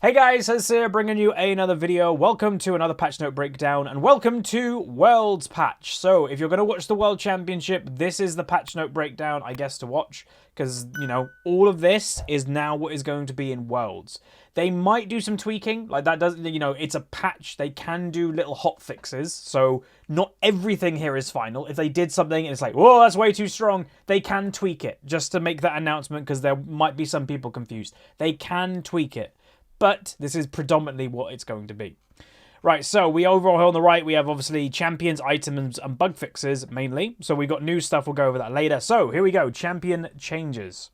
Hey guys, Huzzy here, bringing you another video. Welcome to another patch note breakdown, and welcome to Worlds patch. So, if you're going to watch the World Championship, this is the patch note breakdown, I guess, to watch. Because, you know, all of this is now what is going to be in Worlds. They might do some tweaking, like that doesn't, you know, it's a patch. They can do little hot fixes, so not everything here is final. If they did something and it's like, whoa, that's way too strong, they can tweak it, just to make that announcement, because there might be some people confused. They can tweak it. But this is predominantly what it's going to be. Right, so we overall on the right, we have obviously champions, items, and bug fixes, mainly. So we've got new stuff, we'll go over that later. So, here we go, champion changes.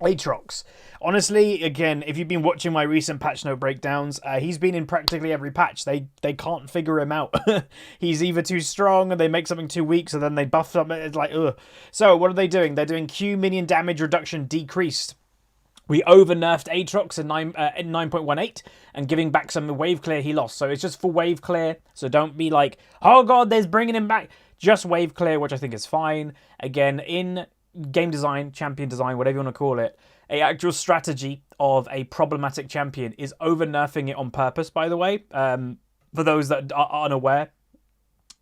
Aatrox. Honestly, again, if you've been watching my recent patch note breakdowns, he's been in practically every patch. They can't figure him out. He's either too strong, or they make something too weak, so then they buff something. It's like, ugh. So, what are they doing? They're doing Q minion damage reduction decreased. We over-nerfed Aatrox in 9.18 and giving back some wave clear he lost. So it's just for wave clear. So don't be like, oh god, there's bringing him back. Just wave clear, which I think is fine. Again, in game design, champion design, whatever you want to call it, a actual strategy of a problematic champion is over-nerfing it on purpose, by the way, for those that are unaware.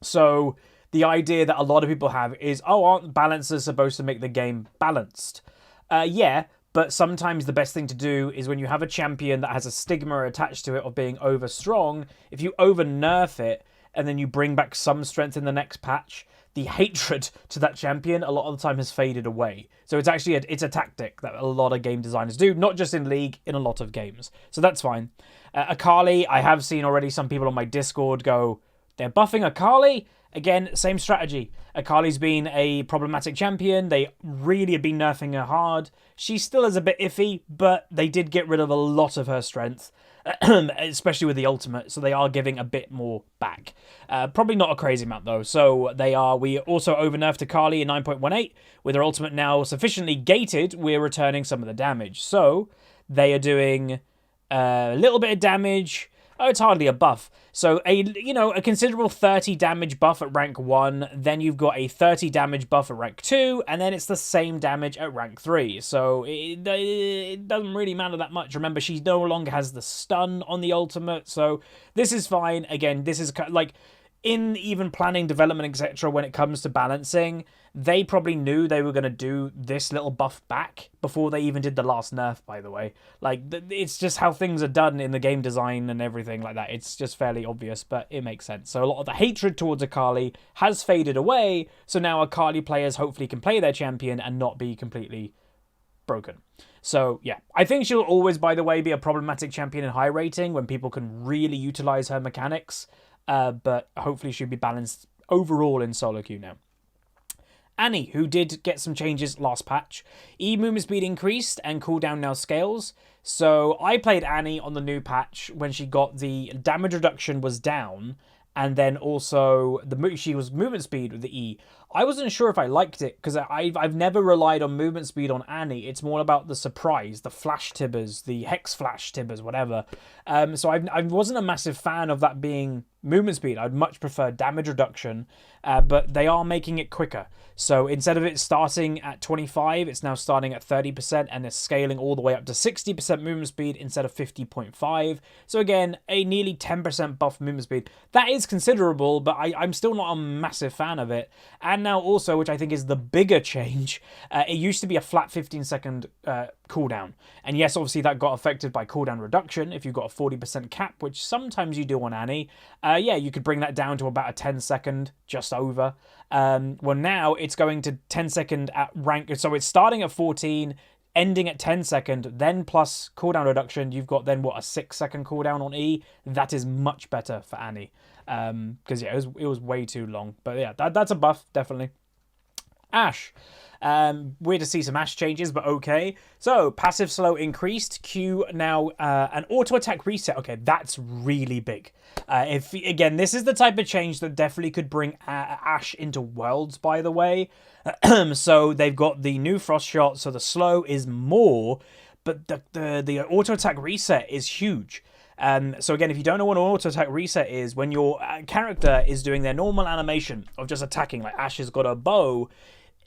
So the idea that a lot of people have is, oh, aren't balancers supposed to make the game balanced? Yeah. But sometimes the best thing to do is when you have a champion that has a stigma attached to it of being over strong, if you over nerf it and then you bring back some strength in the next patch, the hatred to that champion a lot of the time has faded away. So it's actually it's a tactic that a lot of game designers do, not just in League, in a lot of games. So that's fine. Akali, I have seen already some people on my Discord go, they're buffing Akali? Again, same strategy. Akali's been a problematic champion. They really have been nerfing her hard. She still is a bit iffy, but they did get rid of a lot of her strength, especially with the ultimate, so they are giving a bit more back. Probably not a crazy amount, though. So we also over-nerfed Akali in 9.18. With her ultimate now sufficiently gated, we're returning some of the damage. So they are doing a little bit of damage. Oh, it's hardly a buff. So, a considerable 30 damage buff at rank 1, then you've got a 30 damage buff at rank 2, and then it's the same damage at rank 3. So, it doesn't really matter that much. Remember, she no longer has the stun on the ultimate, so this is fine. Again, this is like, in even planning, development, etc., when it comes to balancing, they probably knew they were going to do this little buff back before they even did the last nerf, by the way. Like, it's just how things are done in the game design and everything like that. It's just fairly obvious, but it makes sense. So a lot of the hatred towards Akali has faded away, so now Akali players hopefully can play their champion and not be completely broken. So, yeah. I think she'll always, by the way, be a problematic champion in high rating when people can really utilize her mechanics. But hopefully she'll be balanced overall in solo queue now. Annie, who did get some changes last patch. E movement speed increased and cooldown now scales. So I played Annie on the new patch when she got the damage reduction was down, and then also she was movement speed with the E. I wasn't sure if I liked it because I've never relied on movement speed on Annie. It's more about the surprise, the flash tibbers, the hex flash tibbers, whatever. So I wasn't a massive fan of that being movement speed. I'd much prefer damage reduction, but they are making it quicker. So instead of it starting at 25, it's now starting at 30%, and it's scaling all the way up to 60% movement speed instead of 50.5. So again, a nearly 10% buff movement speed. That is considerable, but I'm still not a massive fan of it. And now also, which I think is the bigger change, it used to be a flat 15-second cooldown. And yes, obviously that got affected by cooldown reduction if you've got a 40% cap, which sometimes you do on Annie. Yeah, you could bring that down to about a 10-second, just over. Well, now it's going to 10-second at rank. So it's starting at 14, ending at 10-second, then plus cooldown reduction. You've got then, what, a 6-second cooldown on E? That is much better for Annie. Because, yeah, it was way too long. But, yeah, that's a buff, definitely. Ashe. Weird to see some Ashe changes, but okay. So, passive slow increased. Q now, an auto attack reset. Okay, that's really big. Again, this is the type of change that definitely could bring Ashe into Worlds, by the way. So, they've got the new Frost Shot, so the slow is more, but the auto attack reset is huge. So again, if you don't know what an auto attack reset is, when your character is doing their normal animation of just attacking, like Ashe has got a bow,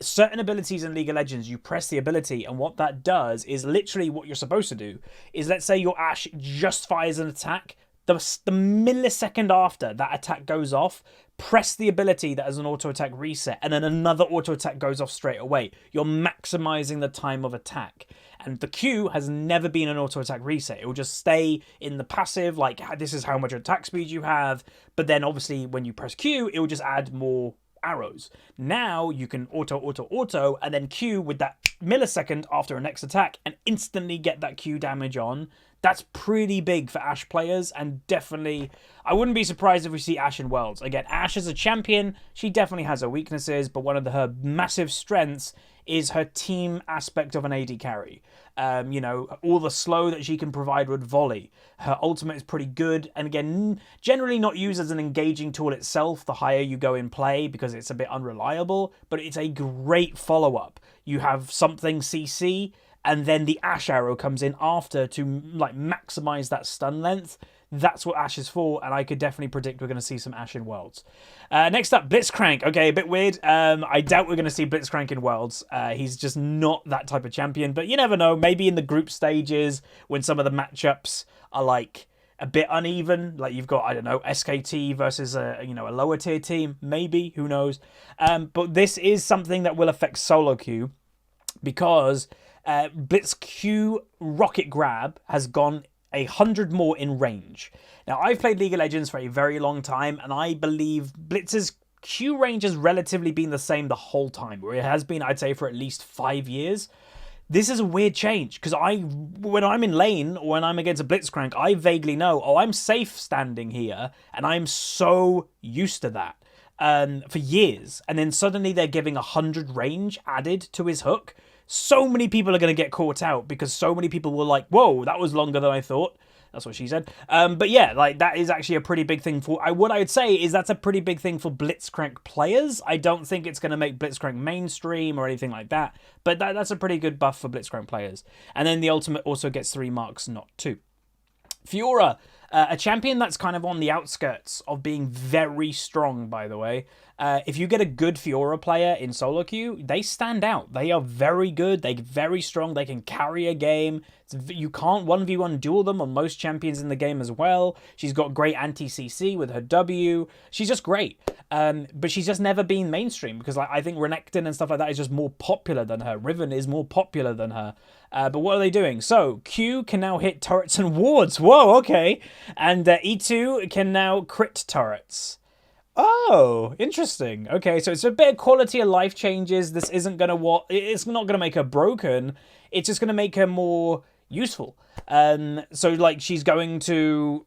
certain abilities in League of Legends, you press the ability, and what that does is literally what you're supposed to do is, let's say your Ashe just fires an attack, the millisecond after that attack goes off, press the ability that has an auto attack reset, and then another auto attack goes off straight away. You're maximizing the time of attack. And the Q has never been an auto attack reset. It will just stay in the passive, like this is how much attack speed you have. But then obviously when you press Q, it will just add more arrows. Now you can auto, and then Q with that millisecond after a next attack and instantly get that Q damage on. That's pretty big for Ashe players, and definitely, I wouldn't be surprised if we see Ashe in Worlds. Again, Ashe as a champion, she definitely has her weaknesses, but one of her massive strengths is her team aspect of an AD carry. You know, all the slow that she can provide with volley. Her ultimate is pretty good, and again, generally not used as an engaging tool itself the higher you go in play, because it's a bit unreliable, but it's a great follow-up. You have something CC, and then the Ashe arrow comes in after to like maximize that stun length. That's what Ashe is for, and I could definitely predict we're going to see some Ashe in Worlds. Next up, Blitzcrank. Okay, a bit weird. I doubt we're going to see Blitzcrank in Worlds. He's just not that type of champion, but you never know. Maybe in the group stages when some of the matchups are like a bit uneven, like you've got, I don't know, SKT versus a lower tier team. Maybe, who knows? But this is something that will affect solo queue, because Blitz Q Rocket Grab has gone 100 more in range. Now, I've played League of Legends for a very long time, and I believe Blitz's Q range has relatively been the same the whole time, where it has been, I'd say, for at least 5 years. This is a weird change, because when I'm in lane, or when I'm against a Blitzcrank, I vaguely know, oh, I'm safe standing here, and I'm so used to that for years. And then suddenly they're giving 100 range added to his hook. So many people are going to get caught out, because so many people were like, whoa, that was longer than I thought. That's what she said. But yeah, like that is actually a pretty big thing for... what I would say is that's a pretty big thing for Blitzcrank players. I don't think it's going to make Blitzcrank mainstream or anything like that. But that's a pretty good buff for Blitzcrank players. And then the ultimate also gets 3 marks, not 2. Fiora, a champion that's kind of on the outskirts of being very strong, by the way. If you get a good Fiora player in solo queue, they stand out. They are very good. They're very strong. They can carry a game. You can't 1v1 duel them on most champions in the game as well. She's got great anti-CC with her W. She's just great. But she's just never been mainstream, because like, I think Renekton and stuff like that is just more popular than her. Riven is more popular than her. But what are they doing? So, Q can now hit turrets and wards. Whoa, okay. And E2 can now crit turrets. Oh, interesting. Okay, so it's a bit of quality of life changes. This isn't going to... it's not going to make her broken. It's just going to make her more useful. So, like, she's going to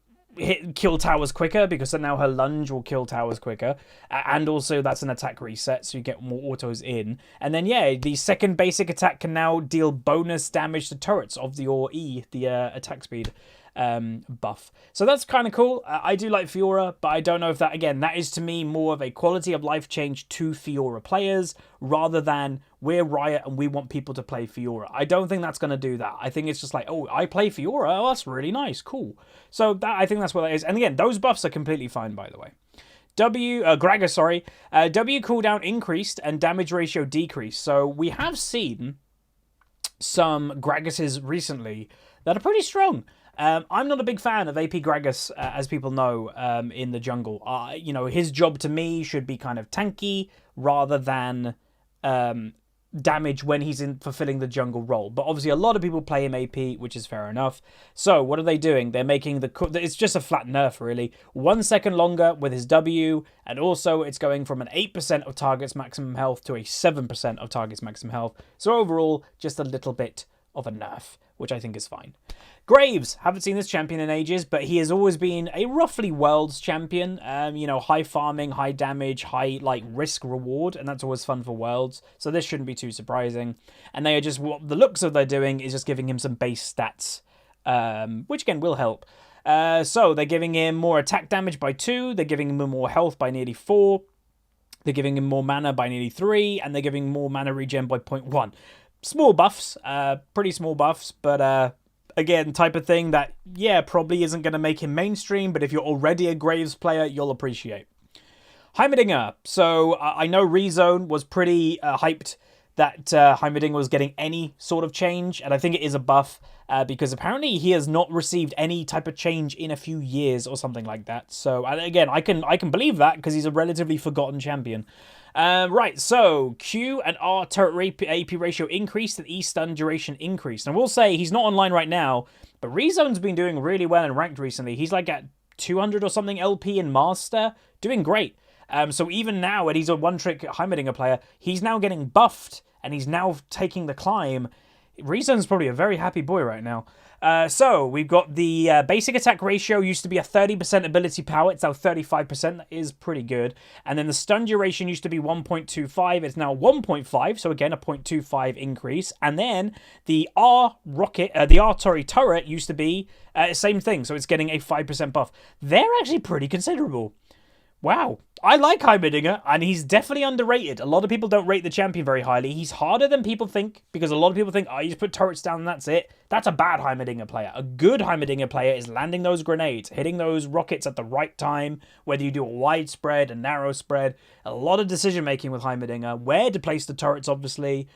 kill towers quicker, because now her lunge will kill towers quicker, and also that's an attack reset, so you get more autos in. And then yeah, the second basic attack can now deal bonus damage to turrets of your E, the attack speed buff. So that's kind of cool. I do like Fiora, but I don't know if that, again, that is to me more of a quality of life change to Fiora players, rather than we're Riot and we want people to play Fiora. I don't think that's going to do that. I think it's just like, oh, I play Fiora, oh, that's really nice, cool. So I think that's what that is. And again, those buffs are completely fine, by the way. Gragas, sorry. W cooldown increased and damage ratio decreased. So we have seen some Gragases recently that are pretty strong. I'm not a big fan of AP Gragas, as people know, in the jungle. You know, his job to me should be kind of tanky rather than damage when he's in fulfilling the jungle role. But obviously a lot of people play him AP, which is fair enough. So what are they doing? They're making it's just a flat nerf, really. 1 second longer with his W, and also it's going from an 8% of target's maximum health to a 7% of target's maximum health. So overall, just a little bit of a nerf, which I think is fine. Graves, haven't seen this champion in ages, but he has always been a roughly Worlds champion. You know, high farming, high damage, high like risk reward, and that's always fun for Worlds. So this shouldn't be too surprising. And they are just, what the looks of they're doing is just giving him some base stats, which again will help. So they're giving him more attack damage by 2. They're giving him more health by nearly 4. They're giving him more mana by nearly 3, and they're giving more mana regen by 0.1. Small buffs, pretty small buffs, but again, type of thing that, yeah, probably isn't going to make him mainstream, but if you're already a Graves player, you'll appreciate. Heimerdinger. So I know Rezone was pretty hyped that Heimerdinger was getting any sort of change, and I think it is a buff because apparently he has not received any type of change in a few years or something like that. So again, I can believe that because he's a relatively forgotten champion. Right, so Q and R turret AP ratio increased and E stun duration increased. And I will say he's not online right now, but Rezone's been doing really well in ranked recently. He's like at 200 or something LP in Master, doing great. So even now, when he's a one-trick Heimerdinger player, he's now getting buffed, and he's now taking the climb. Reason's probably a very happy boy right now. So we've got the basic attack ratio used to be a 30% ability power. It's now 35%. That is pretty good. And then the stun duration used to be 1.25. It's now 1.5. So again, a 0.25 increase. And then the R turret used to be same thing. So it's getting a 5% buff. They're actually pretty considerable. Wow. I like Heimerdinger, and he's definitely underrated. A lot of people don't rate the champion very highly. He's harder than people think, because a lot of people think, oh, you just put turrets down and that's it. That's a bad Heimerdinger player. A good Heimerdinger player is landing those grenades, hitting those rockets at the right time, whether you do a wide spread, a narrow spread. A lot of decision-making with Heimerdinger. Where to place the turrets, obviously.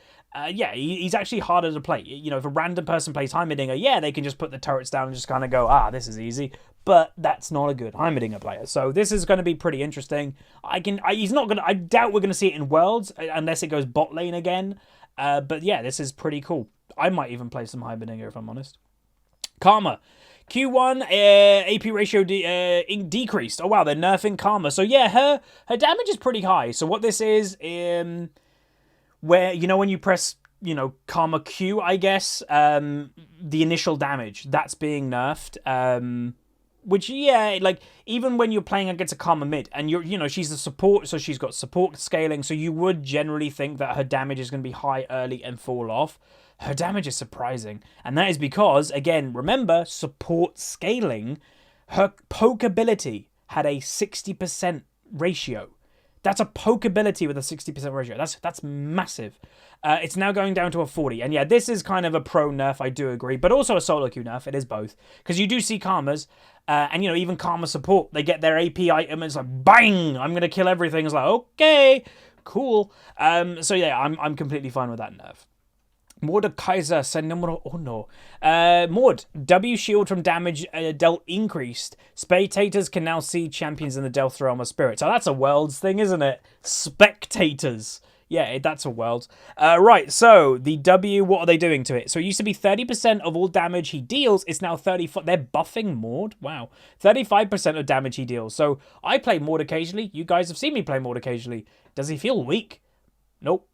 Yeah, he's actually harder to play. You know, if a random person plays Heimerdinger, yeah, they can just put the turrets down and just kind of go, this is easy. But that's not a good Heimerdinger player. So this is going to be pretty interesting. I doubt we're going to see it in Worlds unless it goes bot lane again. But yeah, this is pretty cool. I might even play some Heimerdinger if I'm honest. Karma. Q1 AP ratio decreased. Oh wow, they're nerfing Karma. So yeah, her damage is pretty high. So what this is, where, you know, when you press, you know, Karma Q, I guess, the initial damage, that's being nerfed. Which, yeah, like, even when you're playing against a Karma mid, and you know, she's a support, so she's got support scaling, so you would generally think that her damage is going to be high early and fall off. Her damage is surprising, and that is because, again, remember, support scaling, her poke ability had a 60% ratio. That's a poke ability with a 60% ratio. That's massive. It's now going down to a 40. And yeah, this is kind of a pro nerf, I do agree. But also a solo queue nerf. It is both. Because you do see Karmas. And, you know, even Karma support. They get their AP item and it's like, bang! I'm going to kill everything. It's like, okay, cool. So yeah, I'm completely fine with that nerf. Mordekaiser se numero uno. Mord, W shield from damage dealt increased. Spectators can now see champions in the Death Realm of Spirit. So that's a Worlds thing, isn't it? Spectators. Yeah, that's a Worlds. Right, so the W, what are they doing to it? So it used to be 30% of all damage he deals. It's now 35%. They're buffing Mord? Wow. 35% of damage he deals. So I play Mord occasionally. You guys have seen me play Mord occasionally. Does he feel weak? Nope.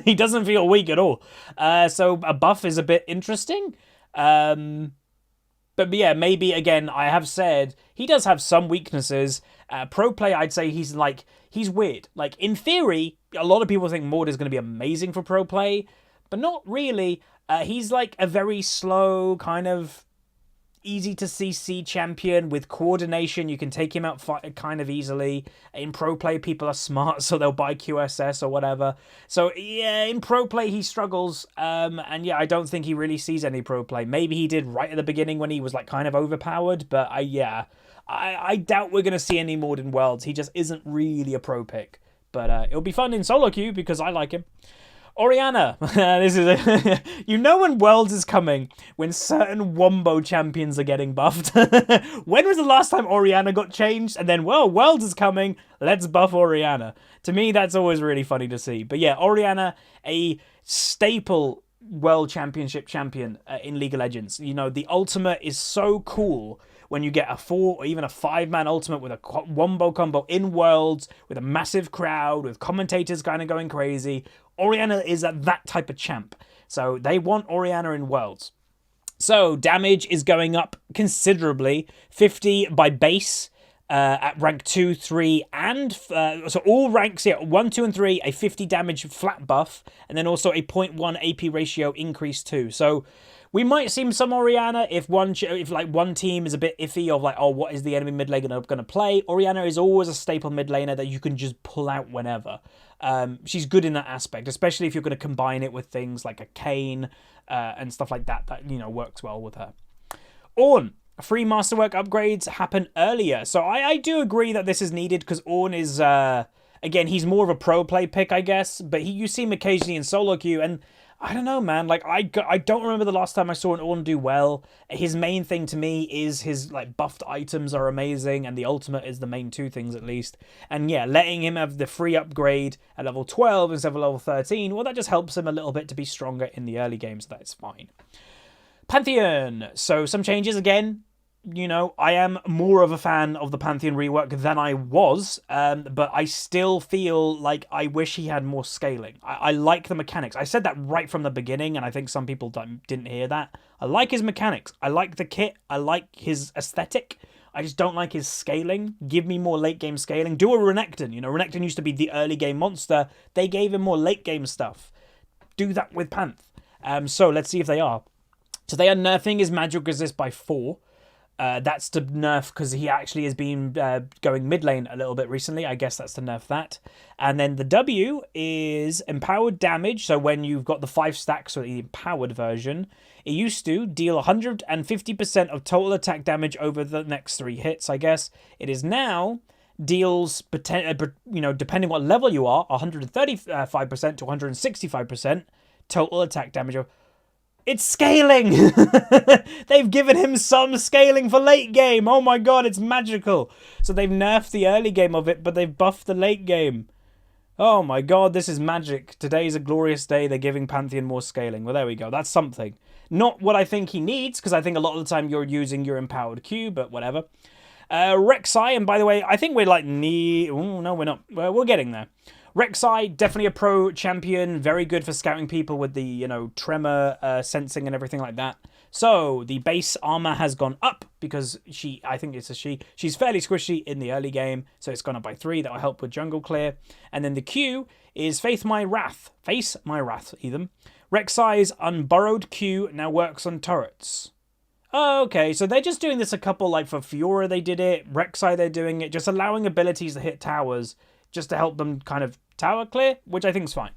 He doesn't feel weak at all. So a buff is a bit interesting. But yeah, maybe, again, I have said he does have some weaknesses. Pro play, I'd say he's weird. Like, in theory, a lot of people think Mord is going to be amazing for pro play, but not really. He's like a very slow, kind of easy to CC champion with coordination. You can take him out kind of easily. In pro play, people are smart, so they'll buy QSS or whatever. So yeah, in pro play, he struggles. And yeah, I don't think he really sees any pro play. Maybe he did right at the beginning when he was like kind of overpowered, but I doubt we're going to see any more in Worlds. He just isn't really a pro pick. But it'll be fun in solo queue because I like him. Oriana. This is you know when Worlds is coming, when certain Wombo champions are getting buffed. When was the last time Oriana got changed? And then, well, Worlds is coming, let's buff Oriana. To me, that's always really funny to see. But yeah, Oriana, a staple World Championship champion in League of Legends. You know, the ultimate is so cool when you get a 4 or even a 5-man ultimate with a wombo combo in Worlds, with a massive crowd, with commentators kind of going crazy. Oriana is that type of champ. So they want Oriana in Worlds. So damage is going up considerably. 50 by base at rank 2, 3, and... so all ranks here, 1, 2, and 3, a 50 damage flat buff, and then also a 0.1 AP ratio increase too. So we might see some Oriana if one team is a bit iffy of like, oh, what is the enemy mid laner going to play? Oriana is always a staple mid laner that you can just pull out whenever. She's good in that aspect, especially if you're going to combine it with things like a Kayn and stuff like that. That, you know, works well with her. Ornn. free masterwork upgrades happen earlier. So I do agree that this is needed because Ornn is, again, he's more of a pro play pick, I guess. But you see him occasionally in solo queue, and I don't know, man. Like, I don't remember the last time I saw an Ornn do well. His main thing to me is his, like, buffed items are amazing, and the ultimate is the main two things, at least. And, yeah, letting him have the free upgrade at level 12 instead of level 13, well, that just helps him a little bit to be stronger in the early games. So that's fine. Pantheon. So, some changes again. You know, I am more of a fan of the Pantheon rework than I was, but I still feel like I wish he had more scaling. I like the mechanics. I said that right from the beginning, and I think some people didn't hear that. I like his mechanics. I like the kit. I like his aesthetic. I just don't like his scaling. Give me more late game scaling. Do a Renekton. You know, Renekton used to be the early game monster. They gave him more late game stuff. Do that with Panth. So let's see if they are. So they are nerfing his magic resist by 4. That's to nerf because he actually has been going mid lane a little bit recently. I guess that's to nerf that. And then the W is empowered damage. So when you've got the 5 stacks or the empowered version, it used to deal 150% of total attack damage over the next 3 hits, I guess. It is now deals, depending what level you are, 135% to 165% total attack damage. It's scaling! They've given him some scaling for late game. Oh my god, it's magical. So they've nerfed the early game of it, but they've buffed the late game. Oh my god, this is magic. Today's a glorious day. They're giving Pantheon more scaling. Well, there we go. That's something. Not what I think he needs, because I think a lot of the time you're using your empowered Q, but whatever. Rek'Sai, and by the way, I think we're like oh, no, we're not. We're getting there. Rek'Sai, definitely a pro champion, very good for scouting people with the, you know, tremor sensing and everything like that. So, the base armor has gone up because I think it's a she's fairly squishy in the early game, so it's gone up by 3. That will help with jungle clear. And then the Q is Face My Wrath, even. Rek'Sai's unburrowed Q now works on turrets. Oh, okay, so they're just doing this a couple, like for Fiora they did it, Rek'Sai they're doing it, just allowing abilities to hit towers, just to help them kind of tower clear, which I think is fine.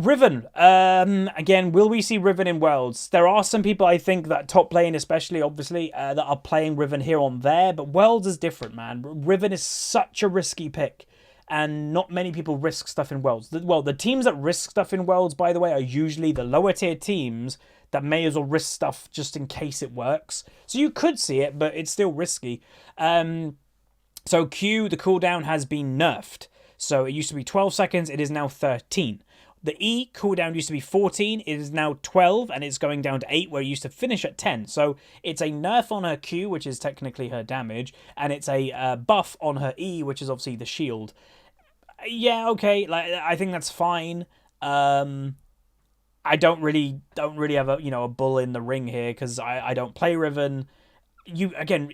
Riven. Again, will we see Riven in Worlds? There are some people, I think, that top lane especially, obviously, that are playing Riven here on there, but Worlds is different, man. Riven is such a risky pick, and not many people risk stuff in Worlds. Well, the teams that risk stuff in Worlds, by the way, are usually the lower tier teams that may as well risk stuff just in case it works. So you could see it, but it's still risky. So Q, the cooldown has been nerfed. So it used to be 12 seconds, it is now 13. The E cooldown used to be 14, it is now 12, and it's going down to 8, where it used to finish at 10. So it's a nerf on her Q, which is technically her damage, and it's a buff on her E, which is obviously the shield. Yeah, okay, like I think that's fine. I don't really have a bull in the ring here because I don't play Riven. European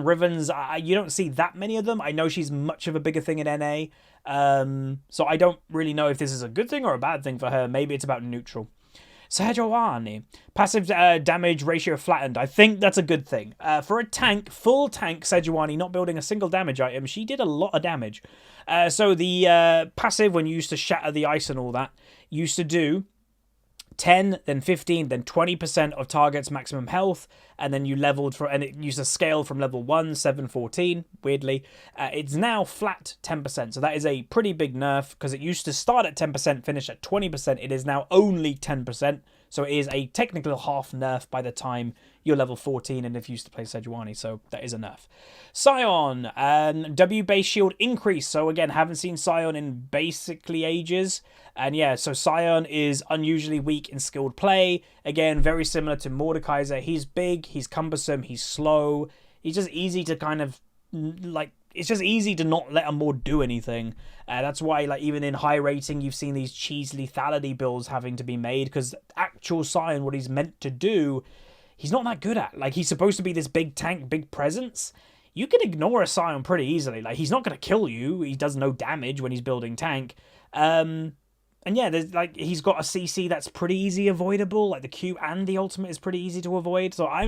Rivens, you don't see that many of them. I know she's much of a bigger thing in NA. So I don't really know if this is a good thing or a bad thing for her. Maybe it's about neutral. Sejuani. Passive damage ratio flattened. I think that's a good thing. For a tank, full tank Sejuani, not building a single damage item, she did a lot of damage. So the passive, when you used to shatter the ice and all that, used to do 10, then 15, then 20% of target's maximum health, and then you leveled and it used to scale from level 1, 7, 14, weirdly. It's now flat 10%, so that is a pretty big nerf, because it used to start at 10%, finish at 20%, it is now only 10%, so it is a technical half nerf by the time you're level 14, and if you used to play Sejuani, so that is a nerf. Sion, W base shield increase, so again, haven't seen Sion in basically ages. And yeah, so Sion is unusually weak in skilled play. Again, very similar to Mordekaiser. He's big, he's cumbersome, he's slow. He's just easy to kind of, like, it's just easy to not let a Mord do anything. That's why, like, even in high rating, you've seen these cheese lethality builds having to be made, because actual Sion, what he's meant to do, he's not that good at. Like, he's supposed to be this big tank, big presence. You can ignore a Sion pretty easily. Like, he's not going to kill you. He does no damage when he's building tank. And yeah, there's like he's got a CC that's pretty easy avoidable. Like the Q and the ultimate is pretty easy to avoid. So I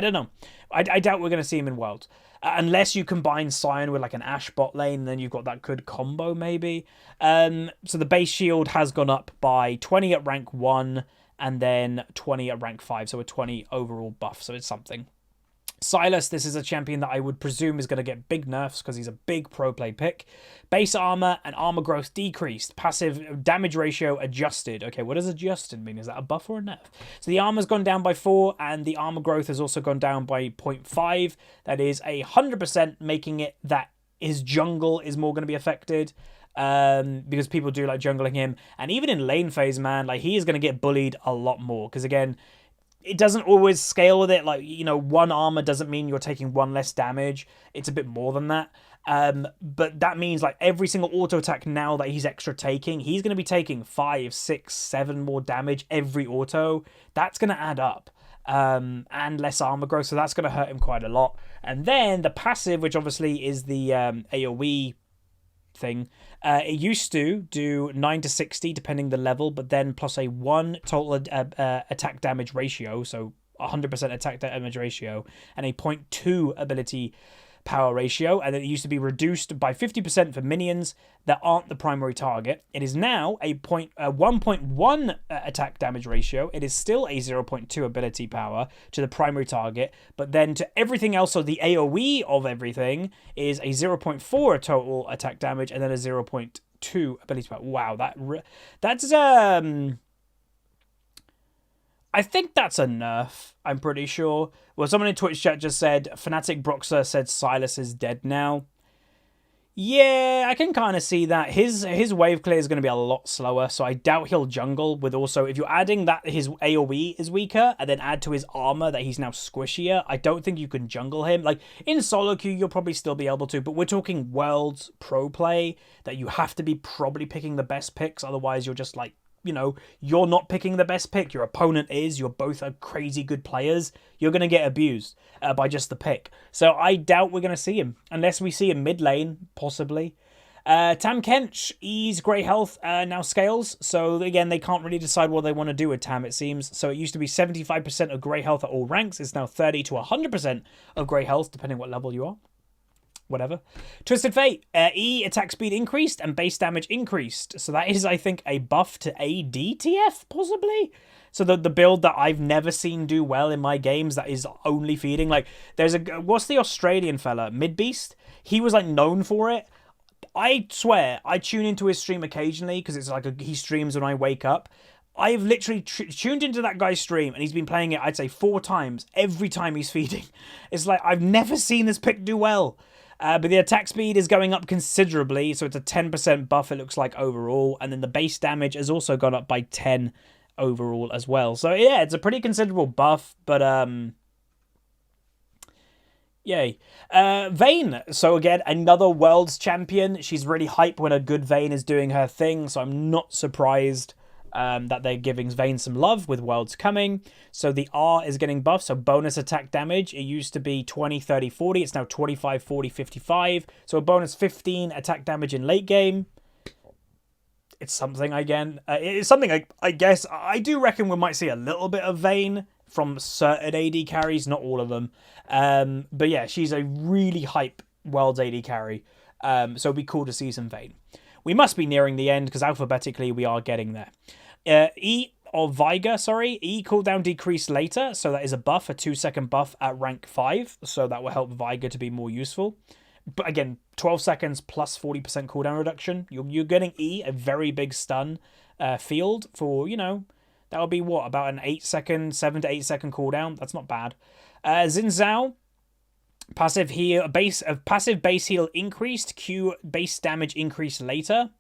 don't know. I doubt we're going to see him in Worlds. Unless you combine Sion with like an Ashe bot lane, then you've got that good combo maybe. So the base shield has gone up by 20 at rank 1. and then 20 at rank 5, so a 20 overall buff, so it's something. Sylas, this is a champion that I would presume is going to get big nerfs because he's a big pro play pick. Base armor and armor growth decreased. Passive damage ratio adjusted. Okay, what does adjusted mean? Is that a buff or a nerf? So the armor's gone down by 4 and the armor growth has also gone down by 0.5. That is 100%, making it that his jungle is more going to be affected. Because people do like jungling him. And even in lane phase, man, like he is going to get bullied a lot more. Because again, it doesn't always scale with it. Like, you know, 1 armor doesn't mean you're taking 1 less damage. It's a bit more than that. But that means like every single auto attack now that he's extra taking, he's going to be taking 5, 6, 7 more damage every auto. That's going to add up. And less armor growth, so that's going to hurt him quite a lot. And then the passive, which obviously is the AoE thing, it used to do 9 to 60 depending the level, but then plus a 1 total attack damage ratio, so 100% attack damage ratio, and a 0.2 ability power ratio, and then it used to be reduced by 50% for minions that aren't the primary target. It is now a 1.1 attack damage ratio. It is still a 0.2 ability power to the primary target, but then to everything else, so the AoE of everything is a 0.4 total attack damage and then a 0.2 ability power. Wow, that's I think that's a nerf, I'm pretty sure. Well, someone in Twitch chat just said, Fnatic Broxer said Sylas is dead now. Yeah, I can kind of see that. His wave clear is going to be a lot slower, so I doubt he'll jungle. With also, if you're adding that his AoE is weaker, and then add to his armor that he's now squishier, I don't think you can jungle him. Like, in solo queue, you'll probably still be able to, but we're talking Worlds pro play, that you have to be probably picking the best picks, otherwise you're just like, you know, you're not picking the best pick. Your opponent is. You're both are crazy good players. You're going to get abused by just the pick. So I doubt we're going to see him. Unless we see him mid lane, possibly. Tam Kench, E's Grey Health now scales. So again, they can't really decide what they want to do with Tam, it seems. So it used to be 75% of Grey Health at all ranks. It's now 30 to 100% of Grey Health, depending what level you are. Whatever. Twisted Fate, E attack speed increased and base damage increased. So that is, I think, a buff to ADTF, possibly? So the build that I've never seen do well in my games that is only feeding. Like, there's what's the Australian fella? Midbeast? He was, like, known for it. I swear, I tune into his stream occasionally because it's like he streams when I wake up. I've literally tuned into that guy's stream and he's been playing it, I'd say, 4 times every time he's feeding. It's like, I've never seen this pick do well. But the attack speed is going up considerably, so it's a 10% buff, it looks like, overall. And then the base damage has also gone up by 10 overall as well. So, yeah, it's a pretty considerable buff, but, yay. Vayne. So, again, another Worlds champion. She's really hype when a good Vayne is doing her thing, so I'm not surprised that they're giving Vayne some love with Worlds coming. So the R is getting buffed, so bonus attack damage. It used to be 20, 30, 40. It's now 25, 40, 55. So a bonus 15 attack damage in late game. It's something, again. It's something, I guess. I do reckon we might see a little bit of Vayne from certain AD carries, not all of them. But yeah, she's a really hype Worlds AD carry. So it'd be cool to see some Vayne. We must be nearing the end because alphabetically we are getting there. E cooldown decrease later, so that is a buff, a 2-second buff at rank 5, so that will help Veigar to be more useful. But again, 12 seconds plus 40% cooldown reduction. You're getting E, a very big stun field for, you know, that would be what, about an 7 to 8 second cooldown. That's not bad. Xin Zhao, passive base heal increased, Q base damage increased later.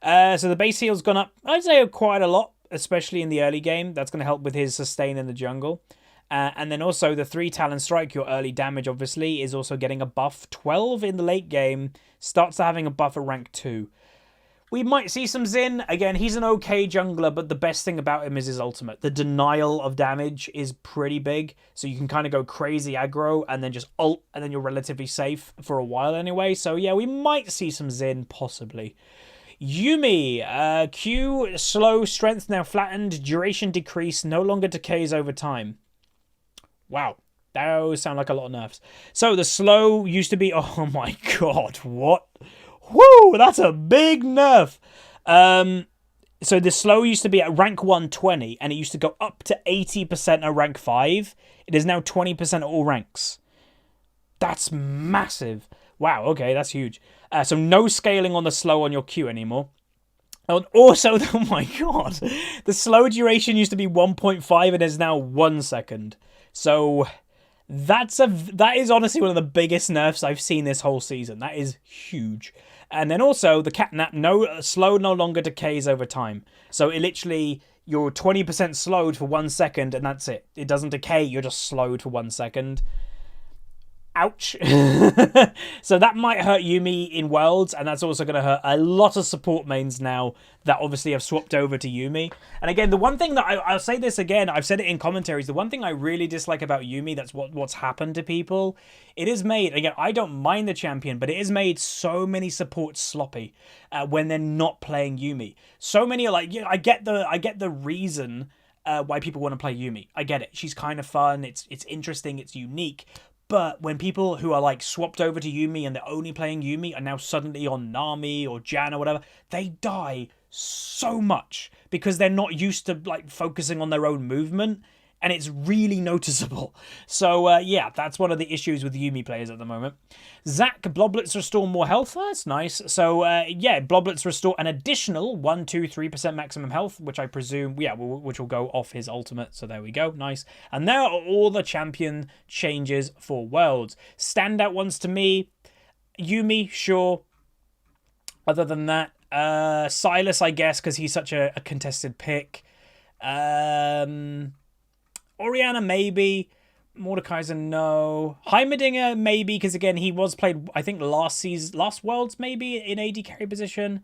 So the base heal's gone up, I'd say, quite a lot, especially in the early game. That's going to help with his sustain in the jungle. And then also the 3 Talon Strike, your early damage, obviously, is also getting a buff. 12 in the late game, starts to having a buff at rank 2. We might see some Xin. Again, he's an okay jungler, but the best thing about him is his ultimate. The denial of damage is pretty big, so you can kind of go crazy aggro and then just ult, and then you're relatively safe for a while anyway. So yeah, we might see some Xin, possibly. Yumi, Q, slow, strength now flattened, duration decrease, no longer decays over time. Wow, those sound like a lot of nerfs. So the slow used to be, oh my god, what? Woo, that's a big nerf. So the slow used to be at rank 120, and it used to go up to 80% at rank 5. It is now 20% at all ranks. That's massive. Wow, okay, that's huge. So no scaling on the slow on your Q anymore. And also, oh my god, the slow duration used to be 1.5 and is now 1 second. So that is honestly one of the biggest nerfs I've seen this whole season. That is huge. And then also the catnap, slow no longer decays over time. So it literally, you're 20% slowed for 1 second and that's it. It doesn't decay, you're just slowed for 1 second. Ouch. So that might hurt Yuumi in Worlds, and that's also going to hurt a lot of support mains now that obviously have swapped over to Yuumi. And again, the one thing that I'll say this again, I've said it in commentaries, the one thing I really dislike about Yuumi, that's what's happened to people, it is made, again, I don't mind the champion, but it has made so many supports sloppy when they're not playing Yuumi. So many are like, yeah, I get the reason why people want to play Yuumi. I get it. She's kind of fun, it's interesting, it's unique. But when people who are like swapped over to Yuumi and they're only playing Yuumi are now suddenly on Nami or Jan or whatever, they die so much because they're not used to like focusing on their own movement, and it's really noticeable. So yeah, that's one of the issues with Yuumi players at the moment. Zac, Bloblets restore more health. That's nice. So yeah, Bloblets restore an additional 1, 2, 3% maximum health, which I presume, yeah, which will go off his ultimate. So there we go, nice. And there are all the champion changes for Worlds. Standout ones to me, Yuumi, sure. Other than that, Silas, I guess, because he's such a contested pick. Oriana, maybe. Mordekaiser, no. Heimerdinger, maybe, because again, he was played, I think, last Worlds, maybe, in AD carry position.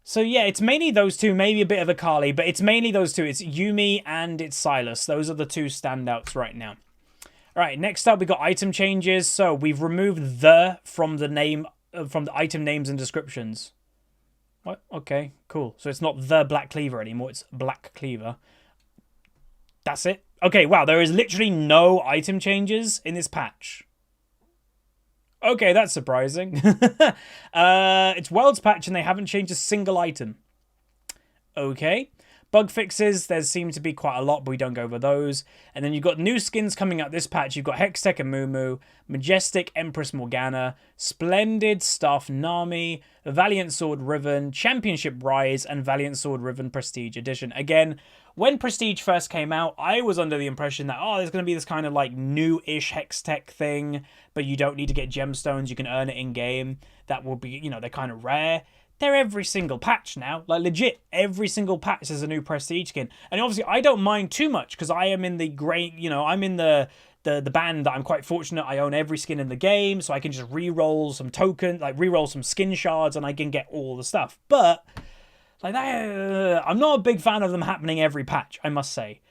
So yeah, it's mainly those two, maybe a bit of Akali, but it's mainly those two. It's Yuumi and it's Silas. Those are the two standouts right now. All right, next up, we got item changes. So we've removed the from the name, from the item names and descriptions. What? Okay, cool. So it's not the Black Cleaver anymore, it's Black Cleaver. That's it. Okay, wow, there is literally no item changes in this patch. Okay, that's surprising. It's Worlds patch and they haven't changed a single item. Okay. Bug fixes, there seem to be quite a lot, but we don't go over those. And then you've got new skins coming out this patch. You've got Hextech and Mumu, Majestic Empress Morgana, Splendid Staff Nami, Valiant Sword Riven, Championship Rise, and Valiant Sword Riven Prestige Edition. Again, when Prestige first came out, I was under the impression that, oh, there's going to be this kind of like new-ish Hextech thing, but you don't need to get gemstones, you can earn it in-game. That will be, you know, they're kind of rare. They're every single patch now. Like, legit, every single patch is a new prestige skin. And obviously, I don't mind too much, because I am in the great, you know, I'm in the band that I'm quite fortunate. I own every skin in the game, so I can just re-roll some tokens, like re-roll some skin shards, and I can get all the stuff. But, like, that, I'm not a big fan of them happening every patch, I must say.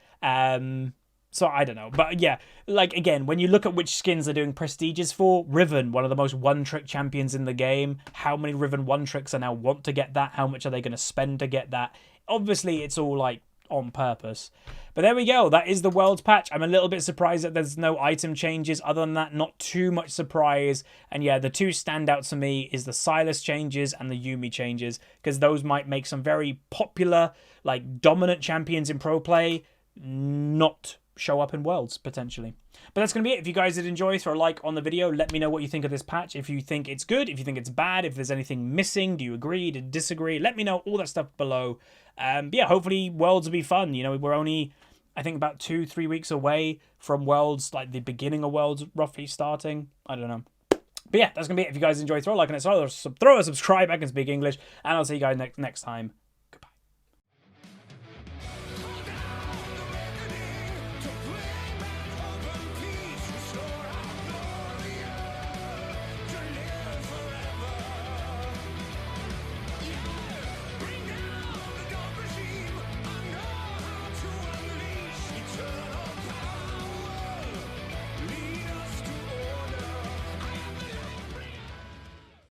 So I don't know. But yeah, like, again, when you look at which skins they're doing prestiges for, Riven, one of the most one-trick champions in the game. How many Riven one-tricks are now want to get that? How much are they going to spend to get that? Obviously, it's all, like, on purpose. But there we go. That is the Worlds patch. I'm a little bit surprised that there's no item changes. Other than that, not too much surprise. And yeah, the two standouts for me is the Silas changes and the Yuumi changes, because those might make some very popular, like, dominant champions in pro play not show up in Worlds, potentially. But that's going to be it. If you guys did enjoy, throw a like on the video. Let me know what you think of this patch. If you think it's good, if you think it's bad, if there's anything missing, do you agree, do you disagree? Let me know all that stuff below. Yeah, hopefully Worlds will be fun. You know, we're only, I think, about 2-3 weeks away from Worlds, like the beginning of Worlds roughly starting. I don't know. But yeah, that's going to be it. If you guys enjoy, throw a like on it, throw a subscribe, I can speak English, and I'll see you guys next time.